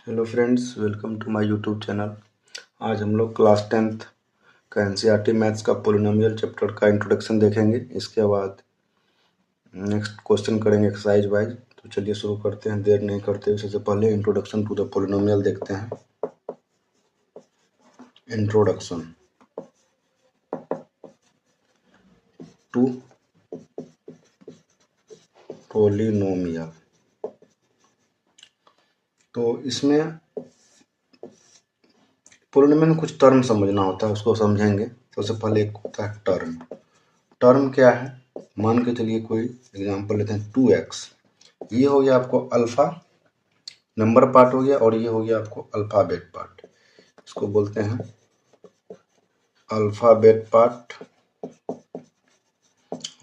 Hello friends, welcome to my YouTube channel. आज हम लोग क्लास 10th का एनसीईआरटी मैथ्स का पोलिनोमियल चैप्टर का इंट्रोडक्शन देखेंगे। इसके बाद नेक्स्ट क्वेश्चन करेंगे एक्सरसाइज वाइज। तो चलिए शुरू करते हैं, देर नहीं करते। इससे पहले इंट्रोडक्शन टू द पोलिनोमियल देखते हैं। Introduction to polynomial. तो इसमें पोलिनोमियल में कुछ टर्म समझना होता है, उसको समझेंगे। सबसे पहले एक होता है टर्म। टर्म क्या है? मान के चलिए कोई एग्जांपल लेते हैं 2x। ये हो गया आपको अल्फा नंबर पार्ट हो गया, और ये हो गया आपको अल्फाबेट पार्ट। इसको बोलते हैं अल्फाबेट पार्ट,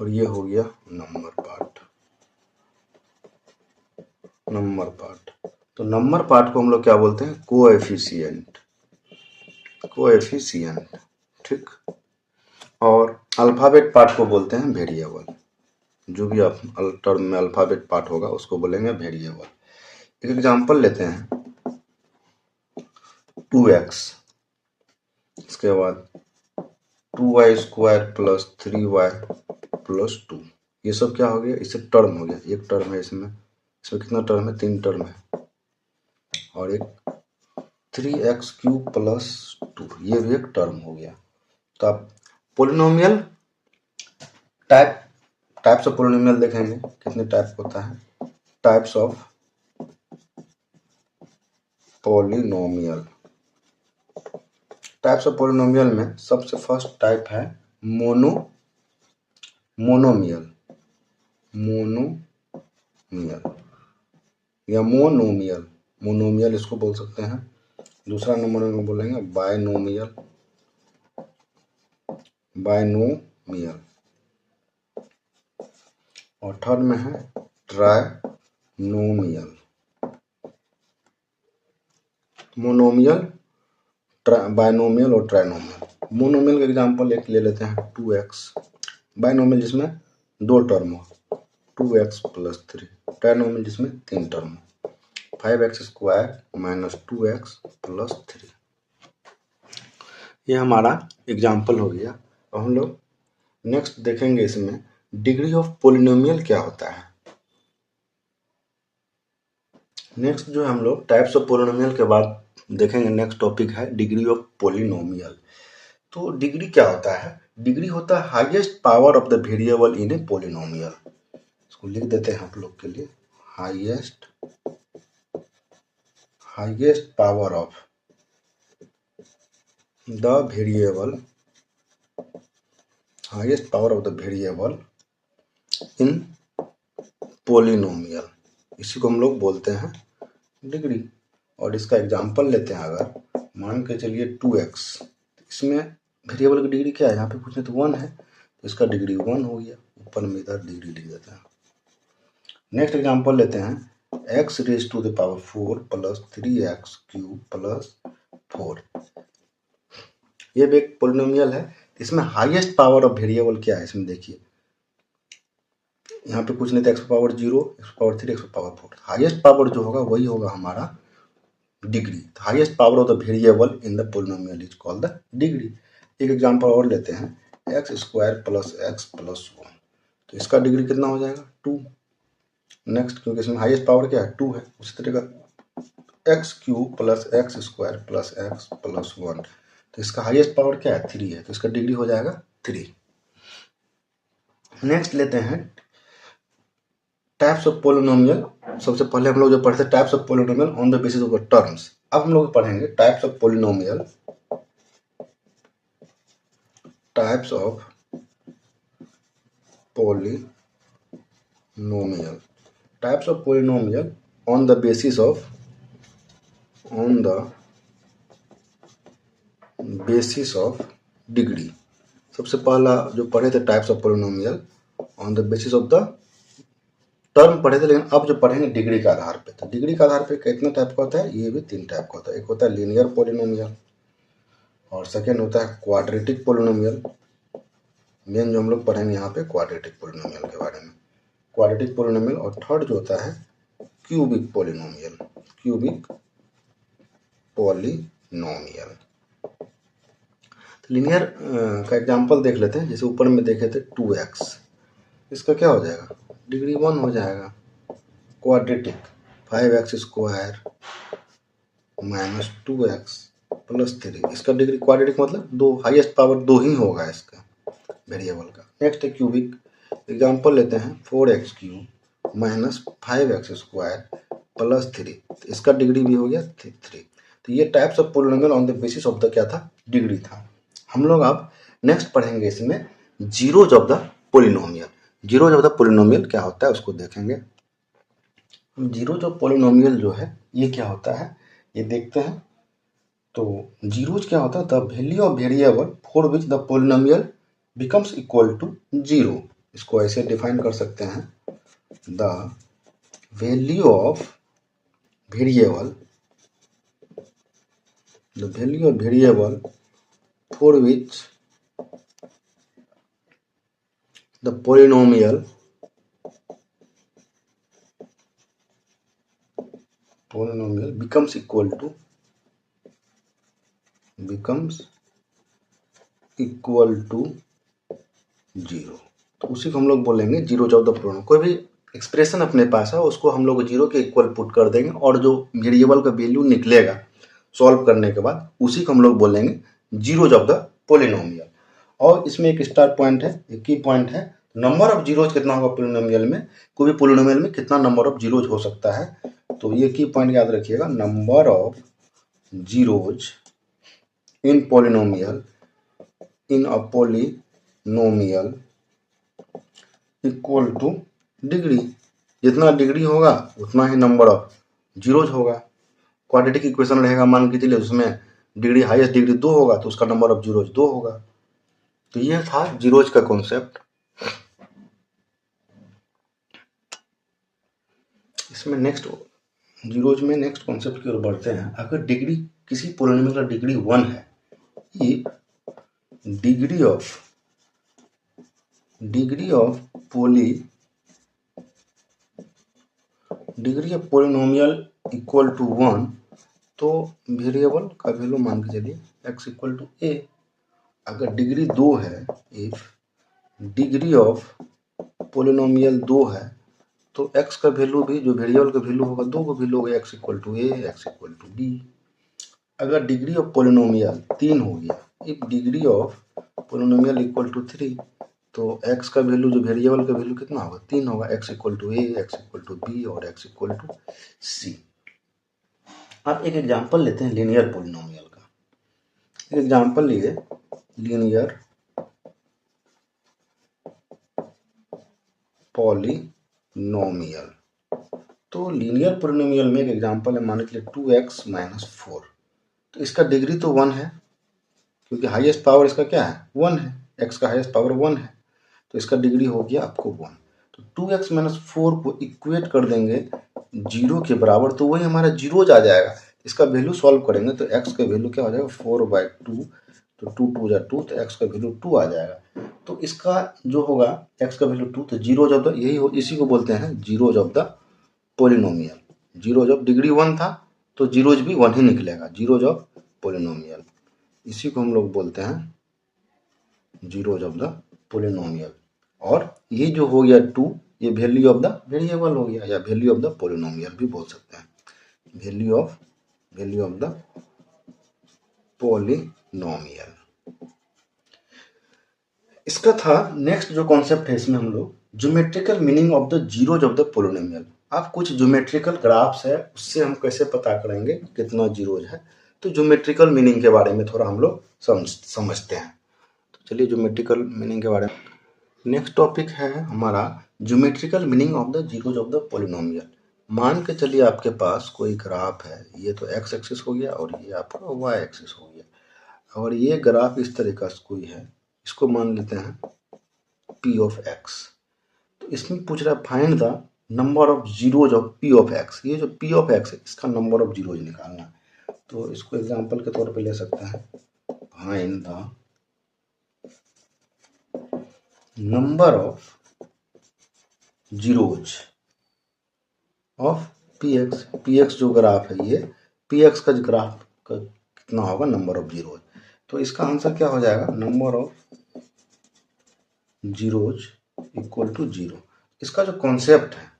और ये हो गया नंबर पार्ट। नंबर पार्ट, तो नंबर पार्ट को हम लोग क्या बोलते हैं? कोएफिशिएंट। कोएफिशिएंट, ठीक। और अल्फाबेट पार्ट को बोलते हैं वेरिएबल। जो भी आप टर्म में अल्फाबेट पार्ट होगा उसको बोलेंगे वेरिएबल। एक एग्जांपल लेते हैं 2x, इसके बाद 2y² प्लस 3y प्लस 2। ये सब क्या हो गया? इससे टर्म हो गया। एक टर्म है इसमें कितना टर्म है? 3 टर्म है। और एक 3x³ प्लस 2, ये भी एक टर्म हो गया। तो आप पोलिनोमियल टाइप्स ऑफ पोलिनोमियल देखेंगे। कितने टाइप होता है? Types of polynomial. Types of polynomial में सबसे फर्स्ट टाइप है मोनोमियल या मोनोमियल। मोनोमियल इसको बोल सकते हैं। दूसरा नंबर में बोलेंगे बायनोमियल। और थर्ड में है ट्राइनोमियल। मोनोमियल, बायनोमियल और ट्राइनोमियल। मोनोमियल का एग्जांपल एक ले लेते हैं 2x। बायनोमियल जिसमें 2 टर्म हो, 2x प्लस 3। ट्राइनोमियल जिसमें 3 टर्म हो, 5x² माइनस 2x प्लस 3। ये हमारा एग्जाम्पल हो गया। और हम लोग नेक्स्ट देखेंगे इसमें डिग्री ऑफ पोलिनोमियल क्या होता है। नेक्स्ट जो हम लोग टाइप्स ऑफ पोलिनोमियल के बाद देखेंगे, नेक्स्ट टॉपिक है डिग्री ऑफ पोलिनोमियल। तो डिग्री क्या होता है? डिग्री होता है highest power of the variable in A polynomial. इसको लिख देते हैं आप लोग के लिए, highest power of the variable, highest power of the variable in polynomial. इसी को हम लोग बोलते हैं डिग्री। और इसका एग्जांपल लेते हैं। अगर मान के चलिए 2x, इसमें वेरिएबल की डिग्री क्या है? यहाँ पे पूछे तो 1 है, तो इसका डिग्री 1 हो गया। ऊपर में इधर डिग्री लिख देते हैं। नेक्स्ट एग्जांपल लेते हैं x⁴ प्लस 3x³ प्लस 4। ये भी एक पोलिनोमियल है। इसमें हाईएस्ट पावर ऑफ वेरिएबल क्या है? इसमें देखिए, यहाँ पे कुछ नहीं था, x⁴, x⁴, x⁴। Highest power जो होगा वही होगा हमारा degree. Highest power of the variable in the polynomial is called the degree. एक एग्जांपल और लेते हैं x² प्लस x प्लस 1। तो इसका डिग्री कितना हो जाएगा? 2। नेक्स्ट, क्योंकि इसमें हाईएस्ट पावर क्या है? 2 है। उसी तरीके x³ plus x² plus x plus 1। तो इसका हाईएस्ट पावर क्या है? 3 है। तो इसका डिग्री हो जाएगा 3। नेक्स्ट लेते हैं टाइप्स ऑफ पोलिनोमियल। सबसे पहले हम लोग जो पढ़ते types of polynomial on the basis of terms. अब हम लोग पढ़ेंगे types of polynomial. Types of polynomial, types of polynomial on the basis of degree. सबसे पहला जो पढ़े थे types of polynomial on the basis of the term पढ़े थे, लेकिन अब जो पढ़ेंगे डिग्री के आधार पे। तो डिग्री के आधार पे कितने टाइप का होता है? ये भी 3 टाइप का होता है। एक होता है लीनियर पोलिनोमियल, और सेकेंड होता है क्वाड्रेटिक पोलिनोमियल। मेन जो हम लोग पढ़ेंगे यहाँ पे क्वाड्रेटिक पोलिनोमियल के बारे में, क्वाड्रेटिक पोलिनोमियल। और थर्ड जो होता है cubic polynomial. Cubic polynomial. Linear का एग्जांपल देख लेते हैं। जैसे ऊपर में देखे थे 2x, इसका क्या हो जाएगा, डिग्री 1 हो जाएगा। Quadratic 5x square minus 2x plus 3, इसका डिग्री क्वाड्रेटिक मतलब 2, हाईएस्ट पावर 2 ही होगा इसका वेरिएबल का। नेक्स्ट है क्यूबिक, एग्जांपल लेते हैं 4x cube minus 5x square plus 3, इसका डिग्री भी हो गया 3। तो ये types of polynomial on the basis of the क्या था, डिग्री था। हम लोग अब नेक्स्ट पढ़ेंगे इसमें zeros of the polynomial. Zeros of the polynomial क्या होता है उसको देखेंगे। जीरोज ऑफ पोलिनोमियल जो है ये क्या होता है ये देखते हैं। तो जीरोज क्या होता है, the value of variable for which the polynomial becomes equal to 0। इसको ऐसे डिफाइन कर सकते हैं, the value of variable, the value of variable for which the polynomial becomes equal to 0। तो उसी को हम लोग बोलेंगे जीरो ऑफ द पोलिनोमियल। कोई भी एक्सप्रेशन अपने पास है उसको हम लोग जीरो के इक्वल पुट कर देंगे और जो वेरिएबल का वैल्यू निकलेगा सॉल्व करने के बाद उसी को हम लोग बोलेंगे जीरोज ऑफ द पोलिनोमियल। और इसमें एक स्टार पॉइंट है, एक की पॉइंट है, नंबर ऑफ जीरोज कितना होगा पोलिनोमियल में, कोई भी पोलिनोमियल में कितना नंबर ऑफ जीरोज हो सकता है। तो ये की पॉइंट याद रखिएगा, number of zeros in polynomial in a polynomial equal two degree. जितना डिग्री होगा उतना ही नंबर ऑफ जीरोज होगा। क्वाड्रेटिक इक्वेशन रहेगा, मान के चलिए उसमें डिग्री हाईएस्ट डिग्री 2 होगा तो उसका नंबर ऑफ जीरोज 2 होगा। तो यह था जीरोज का कॉन्सेप्ट। इसमें नेक्स्ट जीरोज में नेक्स्ट कॉन्सेप्ट की ओर बढ़ते हैं। अगर डिग्री किसी पोलिनोमियल का डिग्री 1 है, if degree of polynomial equal to 1, तो वेरिएबल का वैल्यू मान के चलिए x इक्वल टू a। अगर डिग्री 2 है, इफ डिग्री ऑफ पोलिनोमियल 2 है, तो x का वैल्यू भी, जो वेरिएबल का वैल्यू होगा 2 का वैल्यू होगा x equal to a, x equal to b। अगर डिग्री ऑफ पोलिनोमियल 3 हो गया, if degree of polynomial equal to 3, तो x का वैल्यू, जो वेरिएबल का वैल्यू कितना होगा 3 होगा, x equal to a, x equal to b और x इक्वल टू c। अब एक एग्जांपल लेते हैं लीनियर पोलिनोमियल का। एक एग्जांपल लिए लीनियर पोलिनोमियल। तो लीनियर पोलिनोमियल में एक एग्जांपल है, मान लीजिए 2x माइनस 4। तो इसका डिग्री तो 1 है क्योंकि हाईएस्ट पावर इसका क्या है 1 है, x का हाईएस्ट पावर 1 है, तो इसका डिग्री हो गया आपको 1। तो 2x माइनस 4 को इक्वेट कर देंगे 0 के बराबर, तो वही हमारा जीरोज आ जाएगा। इसका वैल्यू सॉल्व करेंगे तो x का वैल्यू क्या हो जाएगा 4/2, तो 2 2 जा 2, तो x का वैल्यू 2 आ जाएगा। तो इसका जो होगा x का वैल्यू 2, तो जीरोज ऑफ द, यही हो, इसी को बोलते हैं zeros of the polynomial. Zeros of degree 1 था तो जीरोज भी 1 ही निकलेगा, जीरोज ऑफ पोलिनोमियल, इसी को हम लोग बोलते हैं जीरोज ऑफ द पोलिनोमियल। और ये जो हो गया 2, ये वैल्यू ऑफ द वेरिएबल हो गया, या वैल्यू ऑफ द पोलिनोमियल भी बोल सकते हैं, वैल्यू ऑफ द पोलिनोमियल। इसका था नेक्स्ट जो कॉन्सेप्ट है, इसमें हम लोग geometrical meaning of the zeros of the polynomial. आप कुछ ज्योमेट्रिकल ग्राफ्स है उससे हम कैसे पता करेंगे कितना जीरोज है, तो ज्योमेट्रिकल मीनिंग के बारे में थोड़ा हम लोग समझते हैं। तो चलिए ज्योमेट्रिकल मीनिंग के बारे में नेक्स्ट टॉपिक है हमारा geometrical meaning of the zeros of the polynomial. मान के चलिए आपके पास कोई ग्राफ है, ये तो x एक्सिस हो गया और ये आपका y एक्सिस हो गया, और ये ग्राफ इस तरीका से कोई है, इसको मान लेते हैं p ऑफ x। तो इसमें पूछ रहा है find the number of zeros of p of x। ये जो p ऑफ x है इसका नंबर ऑफ जीरोज निकालना है। तो इसको एग्जांपल के तौर पे ले सकते हैं, find the number of zeros of px। px जो ग्राफ है, ये px का जो ग्राफ कितना होगा, नंबर ऑफ जीरोज। तो इसका आंसर क्या हो जाएगा, number of zeros equal to 0। इसका जो कॉन्सेप्ट है,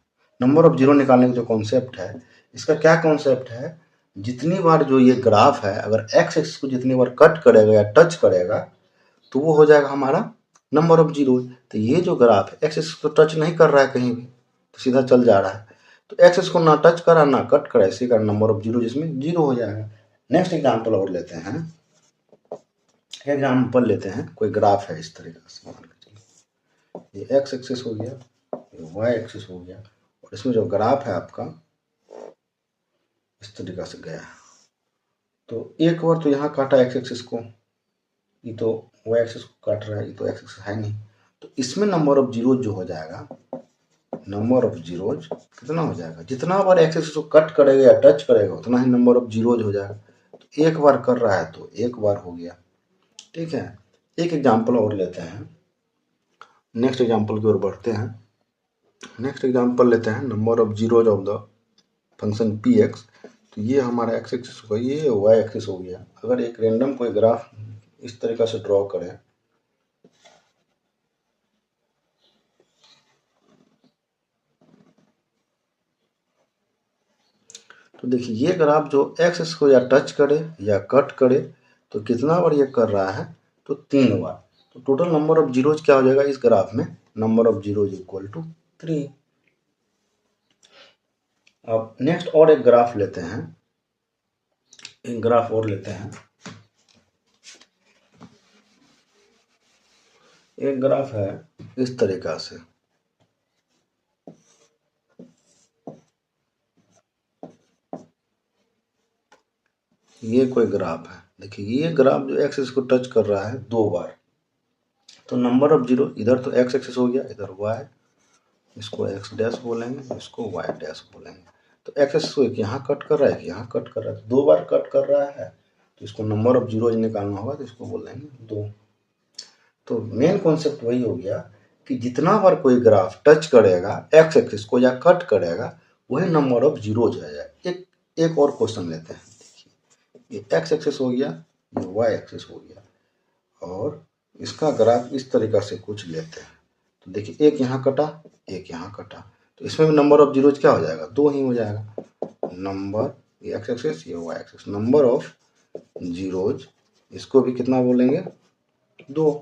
नंबर ऑफ जीरो निकालने का जो कॉन्सेप्ट है, इसका क्या कॉन्सेप्ट है, जितनी बार जो ये ग्राफ है अगर एक्स एक्सिस को जितनी बार कट करेगा या टच करेगा तो वो हो जाएगा हमारा नंबर ऑफ जीरो। तो ये जो ग्राफ है एक्स एक्सिस को टच नहीं कर रहा है कहीं भी, तो सीधा चल जा रहा है, तो एक्स एक्सिस को ना टच करा ना कट करा, इसी का नंबर ऑफ जीरो जिसमें 0 हो जाएगा। नेक्स्ट एग्जाम्पल और लेते हैं, एग्जाम्पल लेते हैं, कोई ग्राफ है इस तरीके से, मान के चलिए ये एक्स एक्सिस हो गया, ये वाई एक्सिस हो गया, और इसमें जो ग्राफ है आपका इस तरीके से गया, तो एक बार तो यहाँ काटा एक्स एक्सिस को, ये तो वाई एक्सिस को काट रहा है, ये तो एक्स एक्सिस है नहीं, तो इसमें नंबर ऑफ जीरोज जो हो जाएगा, नंबर ऑफ जीरोज कितना हो जाएगा, जितना बार एक्स एक्सिस को कट करेगा या टच करेगा उतना ही नंबर ऑफ जीरोज हो जाएगा। तो एक बार कर रहा है तो एक बार हो गया, ठीक है। एक एग्जाम्पल और लेते हैं, नेक्स्ट एग्जाम्पल की ओर बढ़ते हैं। नेक्स्ट एग्जाम्पल लेते हैं, number of zeros of the function P x. तो ये हमारा एक्स एक्सिस हो गया, ये वाई एक्सिस हो गया। अगर एक रैंडम कोई ग्राफ इस तरीके से ड्रॉ करें, तो देखिए ये ग्राफ जो एक्स एक्सिस को या टच करे या कट करे तो कितना बार ये कर रहा है, तो 3 बार। तो टोटल नंबर ऑफ जीरोज क्या हो जाएगा इस ग्राफ में, number of zeros equal to 3। अब नेक्स्ट और एक ग्राफ लेते हैं, एक ग्राफ और लेते हैं। एक ग्राफ है इस तरीका से, ये कोई ग्राफ है, देखिए ये ग्राफ जो एक्स एक्सिस को टच कर रहा है 2 बार, तो नंबर ऑफ जीरो, इधर तो एक्स एक्सिस हो गया, इधर वाई, इसको एक्स डैश बोलेंगे, इसको वाई डैश बोलेंगे। तो एक्स एक्सिस को एक यहाँ कट कर रहा है, एक यहाँ कट कर रहा है, तो 2 बार कट कर रहा है, तो इसको नंबर ऑफ जीरोज निकालना होगा, तो इसको बोलेंगे 2। तो मेन कॉन्सेप्ट वही हो गया कि जितना बार कोई ग्राफ टच करेगा एक्स एक्सिस को या कट करेगा वही नंबर ऑफ जीरोज आ जाए। एक और क्वेश्चन लेते हैं, देखिए ये एक्स एक्सिस हो गया, ये वाई एक्सिस हो गया, और इसका ग्राफ इस तरीका से कुछ लेते हैं। तो देखिए एक यहाँ कटा, एक यहाँ कटा, तो इसमें भी नंबर ऑफ जीरोज क्या हो जाएगा, 2 ही हो जाएगा। नंबर, ये एक्स एक्सिस ये Y axis, number of zeros, इसको भी कितना बोलेंगे, 2।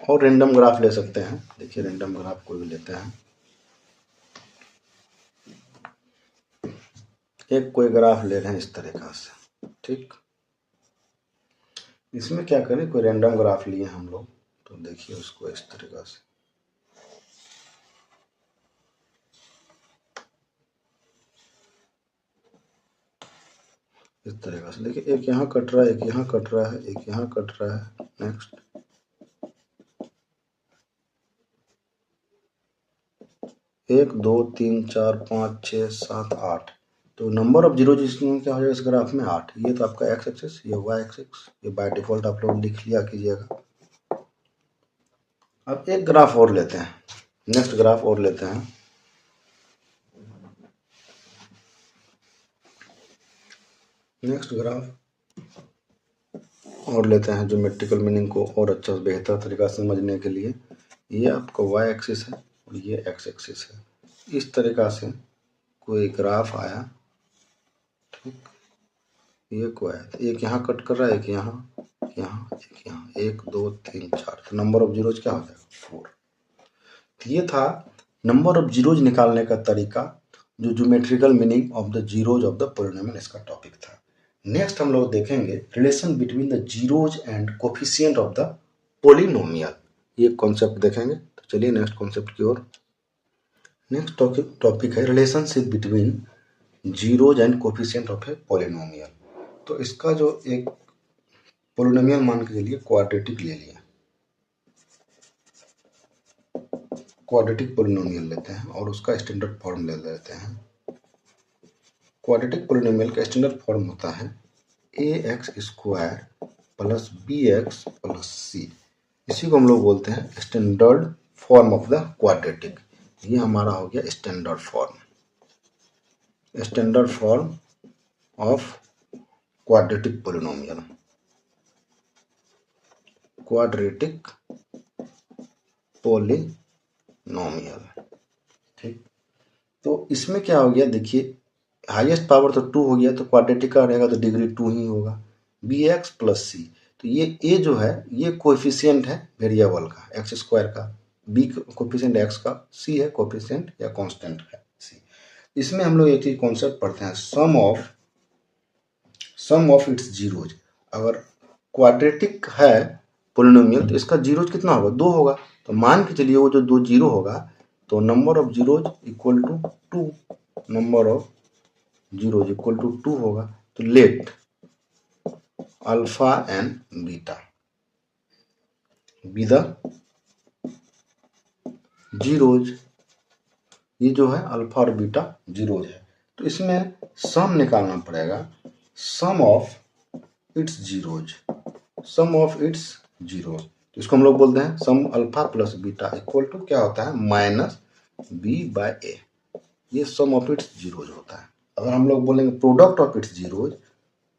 और रेंडम ग्राफ ले सकते हैं, देखिए रेंडम ग्राफ कोई भी लेते हैं, एक कोई ग्राफ ले रहे हैं इस तरीका से, ठीक। इसमें क्या करें, कोई रेंडम ग्राफ लिए हम लोग, तो देखिए उसको इस तरीका से, इस तरीका से देखिए एक यहाँ कट रहा है, एक यहाँ कट रहा है, एक यहाँ कट रहा है। नेक्स्ट 1 2 3 4 5 6 7 8, तो नंबर ऑफ जीरो जिसमें क्या हो जाएगा इस ग्राफ में 8। ये तो आपका एक्स एक्सिस, ये वाई एक्सिस, ये बाय डिफॉल्ट आप लोग लिख लिया कीजिएगा। अब एक ग्राफ और लेते हैं, नेक्स्ट ग्राफ और लेते हैं। नेक्स्ट ग्राफ और लेते हैं ज्योमेट्रिकल मीनिंग को और अच्छा बेहतर तरीका से समझने के लिए। ये आपका वाई एक्सिस है और ये एक्स एक्सिस है, इस तरीका से कोई ग्राफ आया, ठीक। ये कोई आया, एक यहाँ कट कर रहा है, एक यहाँ, यहाँ, एक यहाँ, 1 2 3 4, तो नंबर ऑफ जीरोज क्या हो जाएगा, 4। ये था नंबर ऑफ जीरोज निकालने का तरीका, जो geometrical meaning of the zeros of the polynomial इसका टॉपिक था। नेक्स्ट हम लोग देखेंगे relation between the zeros and coefficient of the polynomial, ये कॉन्सेप्ट देखेंगे। तो चलिए नेक्स्ट कॉन्सेप्ट की ओर। नेक्स्ट टॉपिक है relationship between zeros and coefficient of a polynomial. तो इसका जो एक पॉलिनोमियल मान के चलिए क्वाड्रेटिक ले लिया, क्वाड्रेटिक पॉलिनोमियल लेते हैं और उसका स्टैंडर्ड फॉर्म ले लेते हैं। क्वाड्रेटिक पॉलिनोमियल का स्टैंडर्ड फॉर्म होता है ax² plus bx plus c। इसी को हम लोग बोलते हैं standard form of the quadratic. ये हमारा हो गया standard form, standard form of quadratic polynomial, quadratic polynomial. ठीक, तो इसमें क्या हो गया, देखिए हाईएस्ट पावर तो 2 हो गया, तो क्वाड्रेटिक का रहेगा तो डिग्री 2 ही होगा। बी एक्स प्लस सी, तो ये ए जो है ये कोएफिशिएंट है वेरिएबल का, एक्स स्क्वायर का, बी कोएफिशिएंट एक्स का, सी है कोएफिशिएंट या कांस्टेंट है सी। इसमें हम लोग एक चीज कॉन्सेप्ट पढ़ते हैं, सम ऑफ इट्स जीरोज। अगर क्वाड्रेटिक है पोलिनोमियल तो इसका जीरोज कितना होगा, 2 होगा। तो मान के चलिए वो जो 2 जीरो होगा तो number of zeros equal to 2, number of zeros equal to 2 होगा। तो let alpha and beta be the zeros, ये जो है अल्फा और बीटा जीरोज है। तो इसमें सम निकालना पड़ेगा, sum of its zeros, sum of its zeros. तो इसको हम लोग बोलते हैं sum alpha plus beta equal to क्या होता है, माइनस बी बाय ए। ये सम ऑफ इट्स जीरोज होता है। अगर हम लोग बोलेंगे product of its zeros,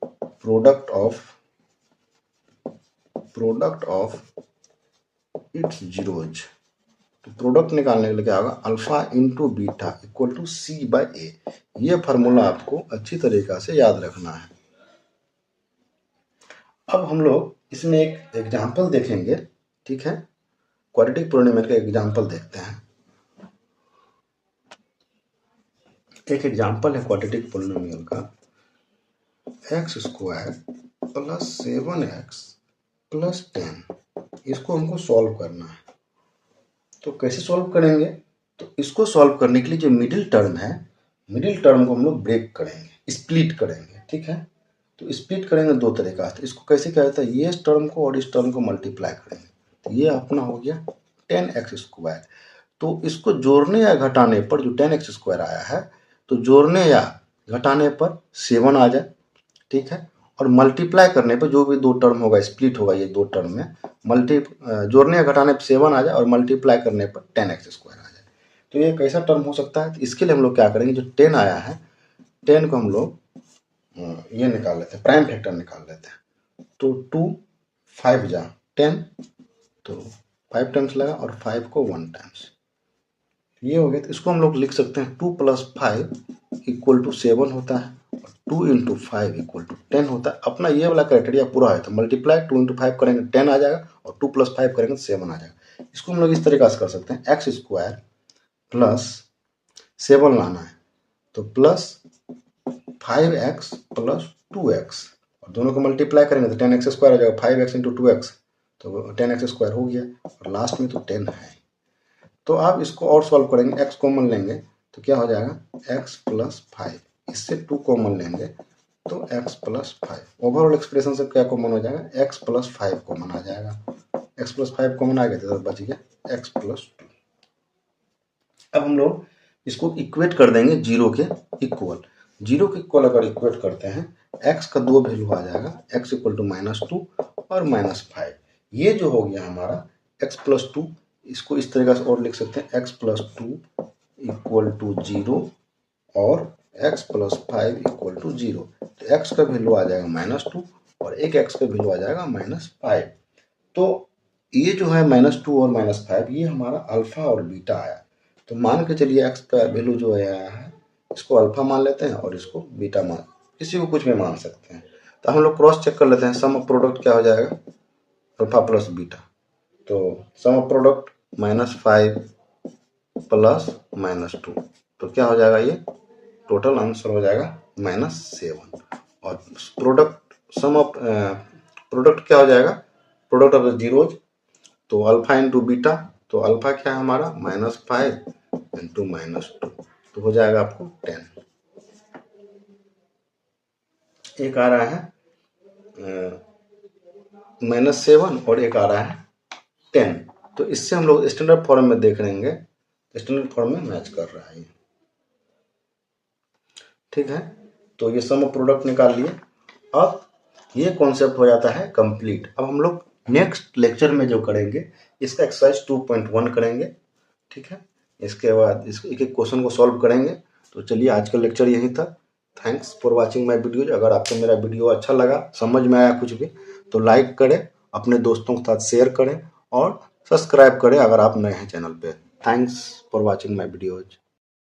product of its zeros, तो प्रोडक्ट निकालने के लिए क्या होगा, alpha into beta equal to C by A. ये फार्मूला आपको अच्छी तरीका से याद रखना है। अब हम लोग इसमें एक एग्जाम्पल देखेंगे, ठीक है, क्वाड्रेटिक पोलिनोमियल का एग्जाम्पल देखते हैं। एक एग्जाम्पल है क्वाड्रेटिक पोलिनोमियल का, x square plus 7x plus 10, इसको हमको सॉल्व करना है। तो कैसे सॉल्व करेंगे, तो इसको सॉल्व करने के लिए जो मिडिल टर्म है, मिडिल टर्म को हम लोग ब्रेक करेंगे, स्प्लिट करेंगे, ठीक है। तो स्प्लिट करेंगे दो तरीका से। इसको कैसे किया जाता है, ये इस टर्म को और इस टर्म को मल्टीप्लाई करेंगे, तो ये अपना हो गया 10x स्क्वायर। तो इसको जोड़ने या घटाने पर जो 10x स्क्वायर आया है, तो जोड़ने या घटाने पर 7 आ जाए, ठीक है। और मल्टीप्लाई करने पर जो भी दो टर्म होगा, स्प्लिट होगा ये दो टर्म में, जोड़ने या घटाने पर 7 आ जाए और मल्टीप्लाई करने पर 10x स्क्वायर आ जाए। तो ये कैसा टर्म हो सकता है, तो इसके लिए हम लोग क्या करेंगे, जो 10 आया है 10 को हम लोग ये निकाल लेते हैं, प्राइम फैक्टर निकाल लेते हैं। तो 2 5 जा 10, तो 5 टाइम्स लगा और 5 को 1 टाइम्स, ये हो गया। तो इसको हम लोग लिख सकते हैं 2 + 5 इक्वल टू 7 होता है, 2 × 5 इक्वल टू 10 होता है। अपना ये वाला क्राइटेरिया पूरा है तो मल्टीप्लाई 2 × 5 करेंगे 10 आ जाएगा, और 2 + 5 करेंगे 7 आ जाएगा। इसको हम लोग इस तरीके से कर सकते हैं, एक्स स्क्वायर प्लस 7 लाना है तो प्लस 5x प्लस 2x, और दोनों को मल्टीप्लाई करेंगे तो 10x स्क्वायर हो जाएगा, 5x × 2x तो 10x स्क्वायर हो गया, और लास्ट में तो 10 है। तो आप इसको और सॉल्व करेंगे, x कॉमन लेंगे तो क्या हो जाएगा, x + 5, इससे 2 कॉमन लेंगे तो x + 5। ओवरऑल एक्सप्रेशन से क्या कॉमन हो जाएगा, x + 5 कॉमन आ जाएगा। x + 5 कॉमन आ गया तो बच गया x + 2। अब हम लोग इसको इक्वेट कर देंगे जीरो के इक्वल। जीरो के इक्वल अगर इक्वेट करते हैं, x का 2 वैल्यू आ जाएगा, x = -2 और -5। ये जो हो गया हमारा x + 2, इसको इस तरीके से और लिख सकते हैं, x + 2 = 0 और x + 5 = 0। तो x का वैल्यू आ जाएगा -2 और एक x का वैल्यू आ जाएगा -5। तो ये जो है -2 और -5, ये हमारा अल्फा और बीटा आया। तो मान के चलिए x का वैल्यू जो आया है, इसको अल्फा मान लेते हैं और इसको बीटा मान, किसी को कुछ भी मान सकते हैं। तो हम लोग क्रॉस चेक कर लेते हैं, सम ऑफ प्रोडक्ट क्या हो जाएगा, अल्फा प्लस बीटा। तो सम ऑफ प्रोडक्ट -5 प्लस -2, तो क्या हो जाएगा, ये टोटल आंसर हो जाएगा -7। और प्रोडक्ट सम ऑफ प्रोडक्ट क्या हो जाएगा, प्रोडक्ट ऑफ द जीरोज, तो अल्फा इंटू बीटा, तो अल्फा क्या है हमारा -5 इंटू -2, तो हो जाएगा आपको 10। एक आ रहा है -7 और एक आ रहा है 10। तो इससे हम लोग स्टैंडर्ड फॉर्म में देख लेंगे, स्टैंडर्ड फॉर्म में मैच कर रहा है, ठीक है। तो ये सम ऑफ प्रोडक्ट निकाल लिए। अब ये कॉन्सेप्ट हो जाता है कंप्लीट। अब हम लोग नेक्स्ट लेक्चर में जो करेंगे, इसका एक्सरसाइज 2.1 करेंगे, ठीक है। इसके बाद इस एक एक क्वेश्चन को सॉल्व करेंगे। तो चलिए आज का लेक्चर यही था। Thanks for watching my videos. अगर आपको मेरा वीडियो अच्छा लगा, समझ में आया कुछ भी, तो लाइक करें, अपने दोस्तों के साथ शेयर करें और सब्सक्राइब करें अगर आप नए हैं चैनल पे। Thanks for watching my videos.